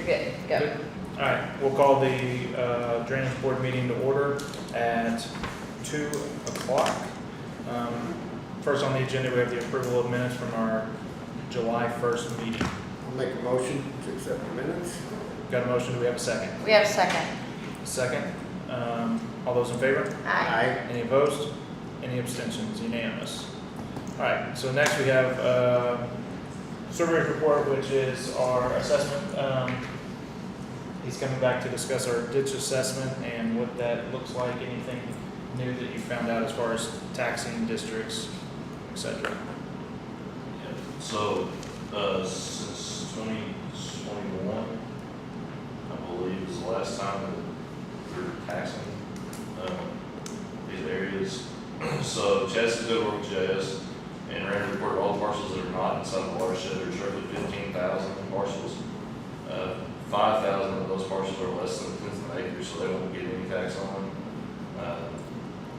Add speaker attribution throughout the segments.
Speaker 1: good, go.
Speaker 2: Good. All right, we'll call the Drainage Board meeting to order at 2 o'clock. First on the agenda, we have the approval of minutes from our July 1st meeting.
Speaker 3: I'll make a motion to accept the minutes.
Speaker 2: Got a motion, do we have a second?
Speaker 1: We have a second.
Speaker 2: Second. All those in favor?
Speaker 1: Aye.
Speaker 2: Any opposed? Any abstentions? Unanimous. All right, so next we have survey report, which is our assessment. He's coming back to discuss our ditch assessment and what that looks like, anything new that you found out as far as taxing districts, et cetera.
Speaker 4: Yeah, so, since 2021, I believe is the last time that we were taxing, these areas. So Chess did work with JS and ran a report all the parcels that are not inside the watershed. There's roughly 15,000 parcels. 5,000 of those parcels are less than 10 acres, so they won't get any tax on them.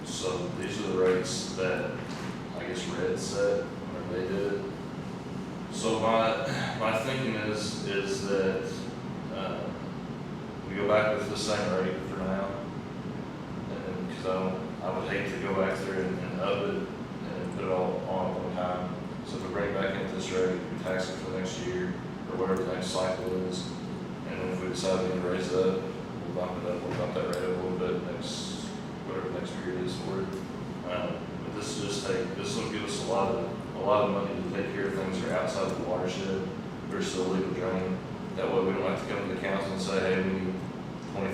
Speaker 4: So these are the rates that I guess Red set whenever they did it. So my thinking is that we go back with the same rate for now, and because I would hate to go back through and up it and put it all on at one time. So if we bring it back into this rate, we tax it for the next year or whatever the next cycle is, and then if we decide we need to raise it up, we'll bump it up. We'll bump that rate up a little bit next whatever the next period is for it. But this will give us a lot of money to take care of things that are outside the watershed versus illegal drain. That way we don't have to come to the council and say, hey, we need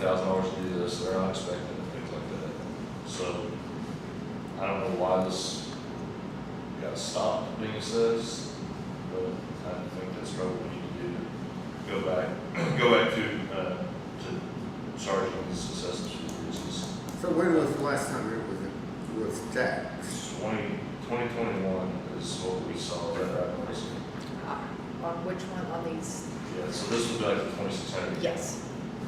Speaker 4: $20,000 to do this. They're not expecting things like that. So I don't know why this got stopped being assessed, but I think that's probably what we need to do. Go back to charging these assessments for increases.
Speaker 3: So when was the last time it was taxed?
Speaker 4: 2021 is what we saw right recently.
Speaker 1: On which one, on these?
Speaker 4: Yeah, so this was back to 2600.
Speaker 1: Yes.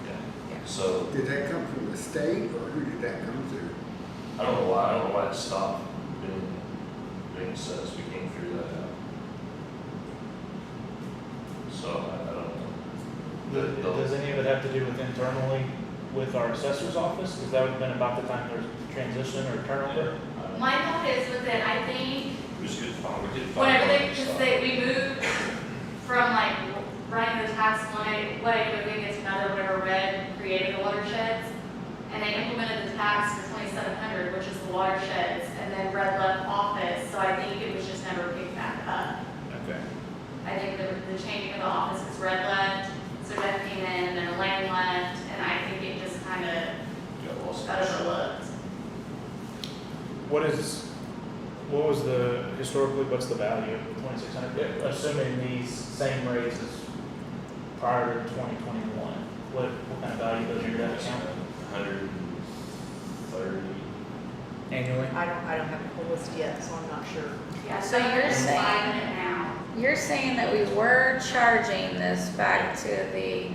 Speaker 4: Yeah. So
Speaker 3: Did that come from the state or who did that come through?
Speaker 4: I don't know why it stopped being assessed. We can't figure that out. So I don't know.
Speaker 2: Does any of it have to do with internally with our assessor's office? Because that would have been about the time there's transition or turnover.
Speaker 5: My thought is with it, I think
Speaker 4: We just couldn't find. We couldn't
Speaker 5: whenever
Speaker 4: find.
Speaker 5: we moved from like running the tax way to moving it to another, whatever Red created the watersheds, and they implemented the tax for 2,700, which is the watersheds, and then Red left office, so I think it was just never picked back up.
Speaker 2: Okay.
Speaker 5: I think the changing of the office is Red left, so Red came in, and then Elaine left, and I think it just kind of
Speaker 4: Got lost.
Speaker 5: got overlooked.
Speaker 2: What's the value of 2,600? Assuming these same rates as prior to 2021, what kind of value goes into that account?
Speaker 4: 130.
Speaker 2: Annually?
Speaker 1: I don't have the whole list yet, so I'm not sure.
Speaker 5: Yeah,
Speaker 6: So you're saying-
Speaker 5: buying it now.
Speaker 6: You're saying that we were charging this back to the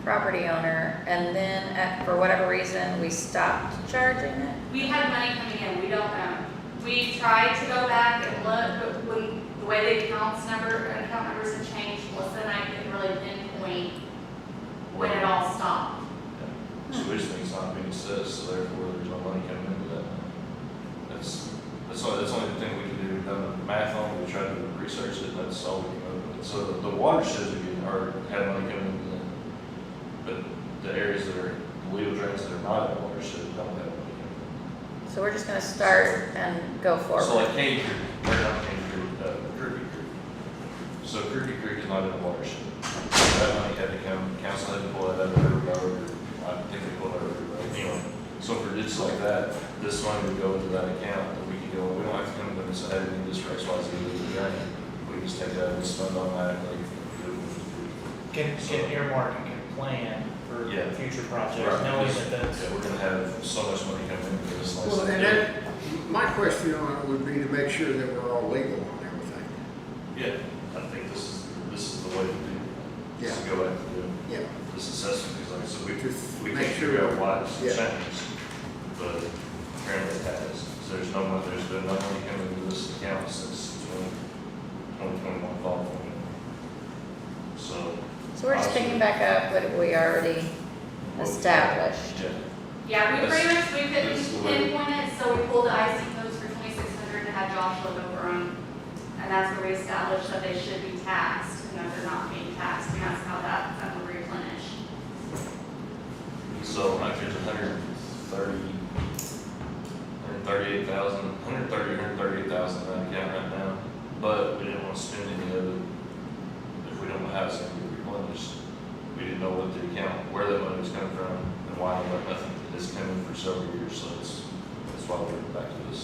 Speaker 6: property owner, and then for whatever reason, we stopped charging it?
Speaker 5: We had money coming in, we don't know. We tried to go back and look, but when the way the account numbers have changed, Melissa and I couldn't really pinpoint when it all stopped.
Speaker 4: So we just think it's not being assessed, so therefore there's no money coming into that. That's the only thing we can do. We've done the math on it, we tried to research it, and that's all we came up with. So the watersheds have money coming into them, but the areas that are illegal drains that are not in the watershed don't have money coming in.
Speaker 6: So we're just gonna start and go
Speaker 4: So
Speaker 6: forward.
Speaker 4: like Caney Creek, or not Caney Creek, Crooked Creek. So Crooked Creek is not in the watershed. That money had to come, council had to pull that out of River Road, or I think they pulled it out of River Road. Anyway, so for ditches like that, this money would go into that account, that we could go, we don't have to come to them and say, hey, we need this for X, Y, Z, legal drain. We just take that and spend automatically.
Speaker 2: Can earmark and can plan for
Speaker 4: Yeah.
Speaker 2: future projects,
Speaker 4: Right.
Speaker 2: knowing that that's.
Speaker 4: Yeah, we're gonna have so much money coming into this. like-
Speaker 3: Well, and my question on it would be to make sure that we're all legal on everything.
Speaker 4: Yeah, I think this is the way to do it. Just
Speaker 3: Yeah.
Speaker 4: go back to doing
Speaker 3: Yeah.
Speaker 4: this assessment, because like I said,
Speaker 3: Just
Speaker 4: we
Speaker 3: make
Speaker 4: can't
Speaker 3: sure.
Speaker 4: figure out why it's
Speaker 3: Yeah.
Speaker 4: changed, but apparently it has. So there's been no money coming into this account since 2021 fall. So
Speaker 6: So we're just picking back up what we already established.
Speaker 4: Yeah.
Speaker 5: Yeah, we
Speaker 4: That's-
Speaker 5: pretty much, we
Speaker 4: that's the
Speaker 5: couldn't
Speaker 4: way-
Speaker 5: pinpoint it, so we pulled the IC codes for 2,600 to have Josh look over them. And that's where we established that they should be taxed, and that they're not being taxed, and that's how that will replenish.
Speaker 4: So like there's 138,000 in that account right now, but we didn't want to spend any of it if we don't have something to replenish. We didn't know what the account, where that money was coming from, and why, but nothing has come in for several years, so that's why we're back to this.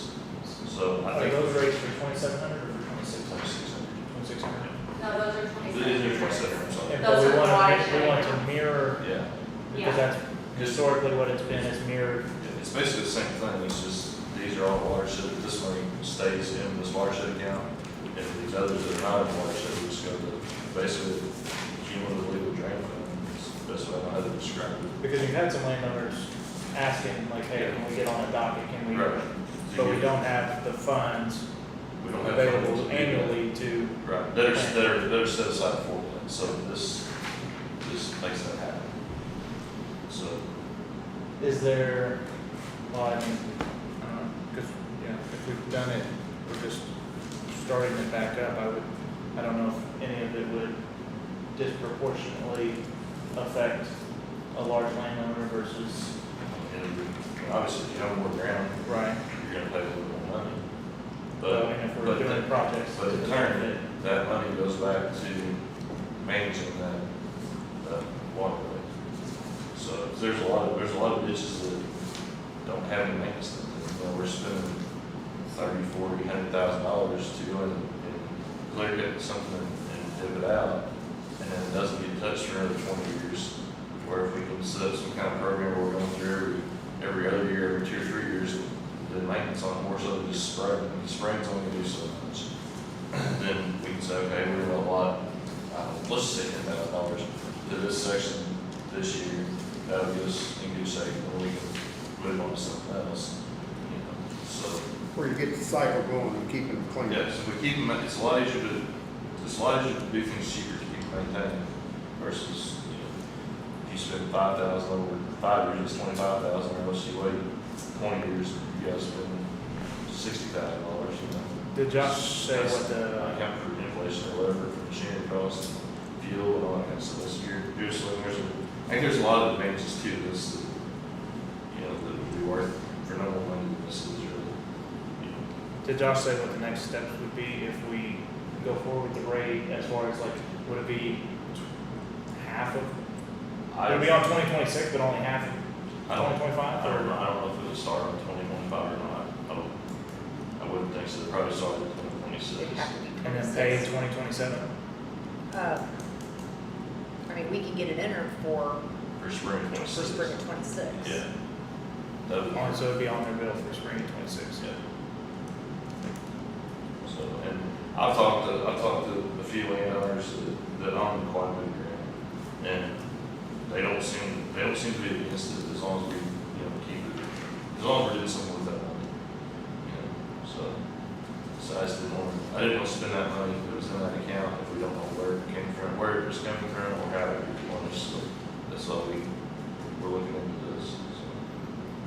Speaker 4: So I
Speaker 2: Are
Speaker 4: think
Speaker 2: those rates for 2,700 or for 2,600? 2,600.
Speaker 5: No, those are
Speaker 4: It is
Speaker 5: 2,600.
Speaker 4: 27, I'm sorry.
Speaker 2: Yeah,
Speaker 5: Those
Speaker 2: but we
Speaker 5: are
Speaker 2: want
Speaker 5: watershed.
Speaker 2: to mirror,
Speaker 4: Yeah,
Speaker 2: because that's historically what it's been, is mirrored.
Speaker 4: it's basically the same thing, it's just, these are all watershed, this money stays in this watershed account, and these others that are not in watershed, we just go to basically cumulative legal drain fund, is the best way I know how to describe it.
Speaker 2: Because you've had some landowners asking, like, hey, can we get on a docket, can we?
Speaker 4: Right.
Speaker 2: But we don't have the funds
Speaker 4: We don't have
Speaker 2: available
Speaker 4: funds to do that.
Speaker 2: annually to,
Speaker 4: Right, that are set aside for that, so this makes that happen. So,
Speaker 2: is there, well, I mean, because, if we've done it, we're just starting it back up, I don't know if any of it would disproportionately affect a large landowner versus,
Speaker 4: and obviously, if you have more ground,
Speaker 2: right?
Speaker 4: you're gonna pay a little more money.
Speaker 2: But, I mean, if we're
Speaker 4: but
Speaker 2: doing
Speaker 4: the-
Speaker 2: projects.
Speaker 4: But
Speaker 2: to
Speaker 4: in
Speaker 2: the
Speaker 4: turn,
Speaker 2: benefit.
Speaker 4: that money goes back to managing that waterway. So there's a lot of ditches that don't have any maintenance. We're spending $30,000, $40,000, $100,000 to go in and clear cut something and dip it out, and then it doesn't get touched for another 20 years. Where if we can set up some kind of program where we're going through every other year, every 2 or 3 years, the maintenance on it more so than just spraying. The spraying's only gonna do so much. Then we can say, okay, we're gonna allot, let's say $10,000 to this section this year. That'll give us a good shape, and we can move on to something else. You know, so,
Speaker 3: Where you get the cycle going and keeping it clean.
Speaker 4: yeah, so we keep them, it's a lot easier to do things cheaper to keep maintaining versus, if you spend 5,000 over 5 years, it's 25,000, or unless you wait 20 years, you gotta spend $60,000,
Speaker 2: Did Josh say what the,
Speaker 4: account for inflation or whatever, for machinery costs, fuel and all that kind of stuff. So you're swingers. I think there's a lot of advantages to this that, that would be worth for no more money than this is really,
Speaker 2: did Josh say what the next steps would be if we go forward with the rate, as far as like, would it be half of, would it be on 2026, but only half of
Speaker 4: I don't
Speaker 2: 2025?
Speaker 4: I don't know if it would start on 2025 or not. I wouldn't think so. It'd probably start in 2026.
Speaker 1: It'd have to be
Speaker 2: And then pay 2027?
Speaker 1: I mean, we can get it entered for
Speaker 4: For spring
Speaker 1: spring
Speaker 4: 26.
Speaker 1: of 26.
Speaker 4: Yeah. That would be,
Speaker 2: So it'd be on their bill for spring of 26.
Speaker 4: yeah. So, and I've talked to a few landowners that own quite a bit of ground, and they don't seem to be against it as long as we, keep it, as long as we're doing something with that money. So I didn't want to spend that money that was in that account if we don't know where it came from, where it was coming from, or how it was replenished. So that's why we're looking into this.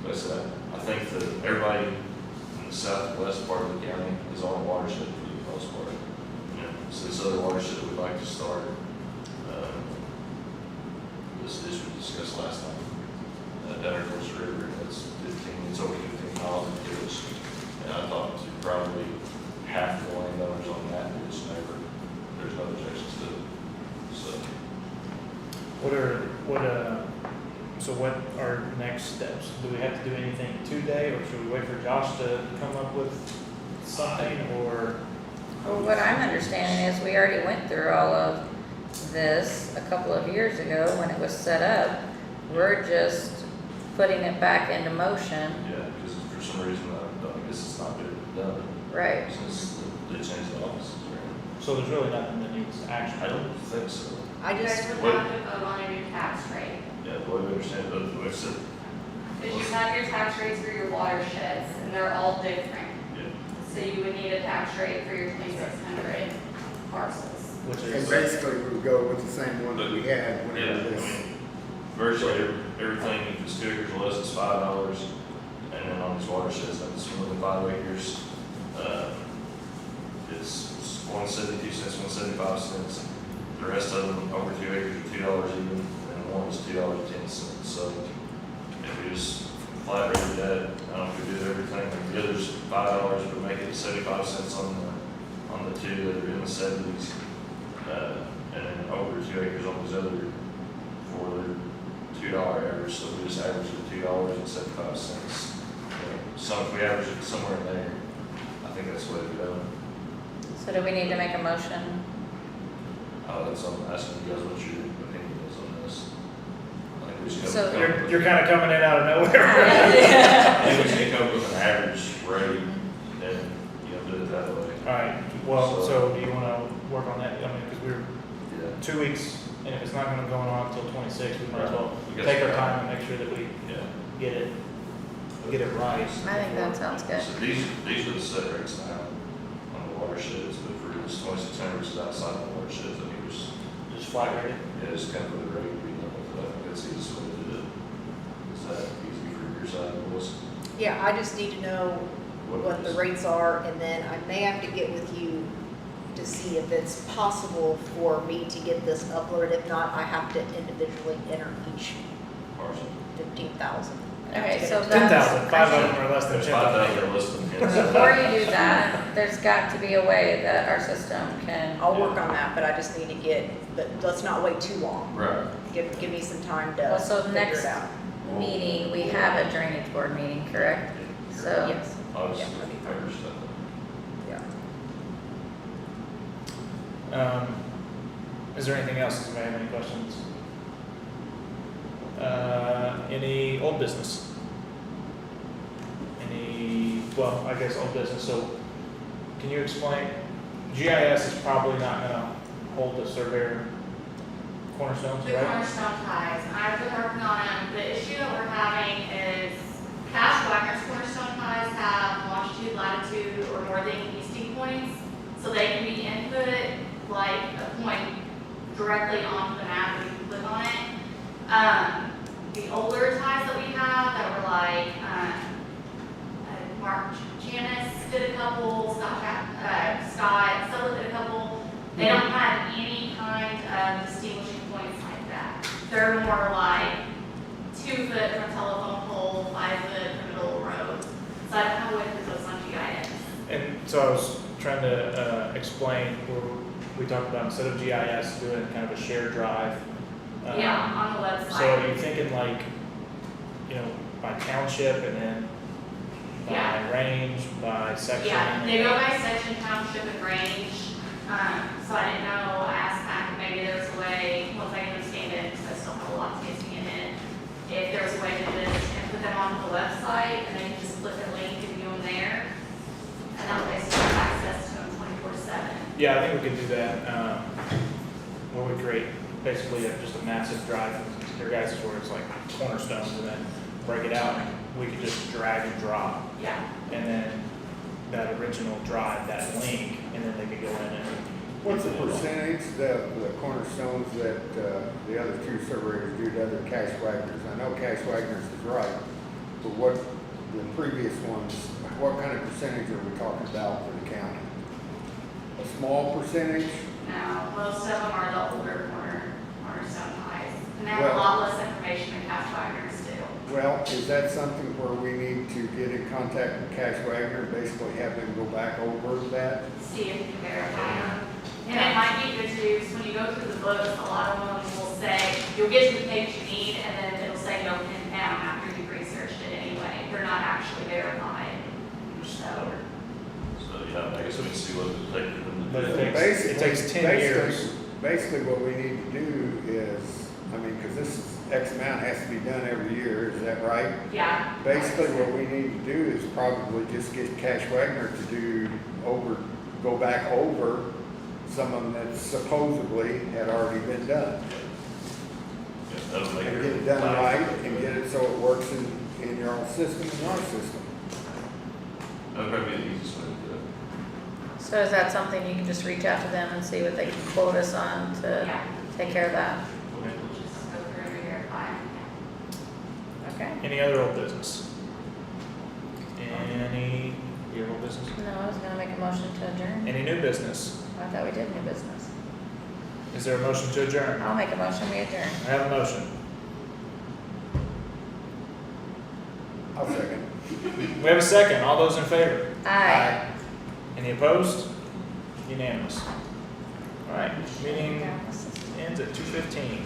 Speaker 4: So, as I said, I think that everybody in the southwest part of the county is on a watershed for the most part. So this other watershed we'd like to start, this we discussed last time, down at Horse River, it's over 15 miles of ditch. And I talked to probably half the landowners on that ditch, there's no objections to it. So,
Speaker 2: So what are next steps? Do we have to do anything today, or should we wait for Josh to come up with something, or?
Speaker 6: Well, what I'm understanding is we already went through all of this a couple of years ago when it was set up. We're just putting it back into motion.
Speaker 4: yeah, because for some reason, I guess it's not been done
Speaker 6: Right.
Speaker 4: since they changed the offices.
Speaker 2: So there's really nothing that needs action?
Speaker 4: I don't think so.
Speaker 1: I
Speaker 5: You
Speaker 1: just,
Speaker 5: guys would have to vote on a new tax rate.
Speaker 4: Yeah, the way we understand it, but the way it's said,
Speaker 5: Because you have your tax rates for your watersheds, and they're all different.
Speaker 4: yeah.
Speaker 5: So you would need a tax rate for your 2,600 parcels.
Speaker 2: which
Speaker 3: And
Speaker 2: is,
Speaker 3: basically, we would go with the same one that we had
Speaker 4: Yeah,
Speaker 3: whenever
Speaker 4: I
Speaker 3: this.
Speaker 4: mean, virtually everything, if it's 2 acres or less, is $5. And then on these watersheds, that's more than 5 acres, it's 1.72 cents, 1.75 cents. The rest of them over 2 acres are $2 even, and one is $2.10. So if we just flat rate that, if we did everything, like the other's $5, but make it 75 cents on the two that are in the 70s. And then over 2 acres on these other for the $2 average, so we just average it $2.75. So if we average it somewhere in there, I think that's the way to go.
Speaker 6: So do we need to make a motion?
Speaker 4: That's, I'm asking you guys what your opinion is on this. I think we should
Speaker 6: So-
Speaker 2: you're kind of coming in out of nowhere.
Speaker 4: I think we should come up with an average rate and, do it that way.
Speaker 2: Alright, well, so do you wanna work on that? I mean, cause we're
Speaker 4: Yeah.
Speaker 2: 2 weeks, and if it's not gonna go on until 26, we might as well
Speaker 4: We got
Speaker 2: take our
Speaker 4: some
Speaker 2: time and make sure that we
Speaker 4: Yeah.
Speaker 2: get it right.
Speaker 6: I think that sounds good.
Speaker 4: So these are the set rates now on the watersheds, but for this 2,600, which is outside the watersheds, I think there's,
Speaker 2: Just flat rate it.
Speaker 4: it's kind of the rate we know, but I think that's the easiest way to do it. Is that easy for your side, Melissa?
Speaker 1: Yeah, I just need to know what the rates are, and then I may have to get with you to see if it's possible for me to get this uploaded. If not, I have to individually enter each
Speaker 4: Parcel.
Speaker 1: 15,000.
Speaker 6: Okay, so
Speaker 2: 10,000, 5 of them are less than
Speaker 4: There's
Speaker 2: 10,000.
Speaker 4: 5,000 less than 10.
Speaker 6: Before you do that, there's got to be a way that our system can,
Speaker 1: I'll work on that, but I just need to get, but let's not wait too long.
Speaker 4: Right.
Speaker 1: Give me some time to
Speaker 6: Well, so
Speaker 1: figure
Speaker 6: next-
Speaker 1: it out.
Speaker 6: meeting, we have a drainage board meeting, correct? So,
Speaker 1: Yes,
Speaker 4: Obviously,
Speaker 1: Yeah, that'd be fine.
Speaker 4: figure stuff.
Speaker 1: yeah.
Speaker 2: Is there anything else? Does anybody have any questions? Any old business? Well, I guess old business, so can you explain, GIS is probably not gonna hold the surveyor cornerstones,
Speaker 5: The
Speaker 2: right?
Speaker 5: cornerstone ties, I've been working on them. The issue that we're having is Cash Wagner's cornerstone ties have longitude, latitude, or northing, easting points. So they can be input like a point directly onto the map and you can click on it. The older ties that we have that were like, Mark Janice did a couple, Scott Sullett did a couple. They don't have any kind of distinguishing points like that. They're more like 2 foot from a telephone pole, 5 foot from a middle of the road. So I don't know what this was on GIS.
Speaker 2: And so I was trying to explain, where we talked about instead of GIS, doing kind of a shared drive.
Speaker 5: Yeah, on the website.
Speaker 2: So are you thinking like, by township and then by
Speaker 5: Yeah.
Speaker 2: range, by section?
Speaker 5: Yeah, they go by section, township, and range. So I didn't know, I asked Mac if maybe there's a way, once I understand it, because I still have a lot to get in it, if there's a way to just and put them onto the website, and then you just click a link and view them there. And that way you have access to them 24/7.
Speaker 2: Yeah, I think we could do that, where we create basically just a massive drive, your guys' where it's like cornerstones, and then break it out, and we could just drag and drop,
Speaker 5: Yeah,
Speaker 2: and then that original drive, that link, and then they could go in and.
Speaker 3: What's the percentage of the cornerstones that the other two surveyors do to other Cash Wagners? I know Cash Wagners is right, but what, the previous ones, what kind of percentage are we talking about for the county? A small percentage?
Speaker 5: no, most of them are the older cornerstone ties. And they have
Speaker 3: Well-
Speaker 5: a lot less information than Cash Wagner's do.
Speaker 3: Well, is that something where we need to get in contact with Cash Wagner, basically have them go back over that?
Speaker 5: See if you can verify them. And it might be good too, because when you go through the books, a lot of them will say, you'll get to the page you need, and then it'll say no pin down after you've researched it anyway. They're not actually verified. So,
Speaker 4: So, yeah, I guess we can see what it takes for them to
Speaker 2: But
Speaker 4: do
Speaker 2: it
Speaker 4: that.
Speaker 2: takes 10 years.
Speaker 3: Basically, what we need to do is, because this is, X amount has to be done every year, is that right?
Speaker 5: yeah.
Speaker 3: Basically, what we need to do is probably just get Cash Wagner to go back over some of them that supposedly had already been done.
Speaker 4: Yeah, that'll make
Speaker 3: And
Speaker 4: it
Speaker 3: get it done
Speaker 4: live.
Speaker 3: right, and get it so it works in your own system and our system.
Speaker 4: That'd probably be the easiest way to do it.
Speaker 6: So is that something you can just reach out to them and see what they can quote us on to
Speaker 5: Yeah,
Speaker 6: take care of that?
Speaker 5: just go through and verify.
Speaker 6: Okay.
Speaker 2: Any other old business? Any old business?
Speaker 6: No, I was gonna make a motion to adjourn.
Speaker 2: Any new business?
Speaker 6: I thought we did new business.
Speaker 2: Is there a motion to adjourn?
Speaker 6: I'll make a motion, we adjourn.
Speaker 2: I have a motion.
Speaker 3: I'll second.
Speaker 2: We have a second. All those in favor?
Speaker 6: Aye.
Speaker 2: Any opposed? Unanimous. All right, meeting ends at 2:15.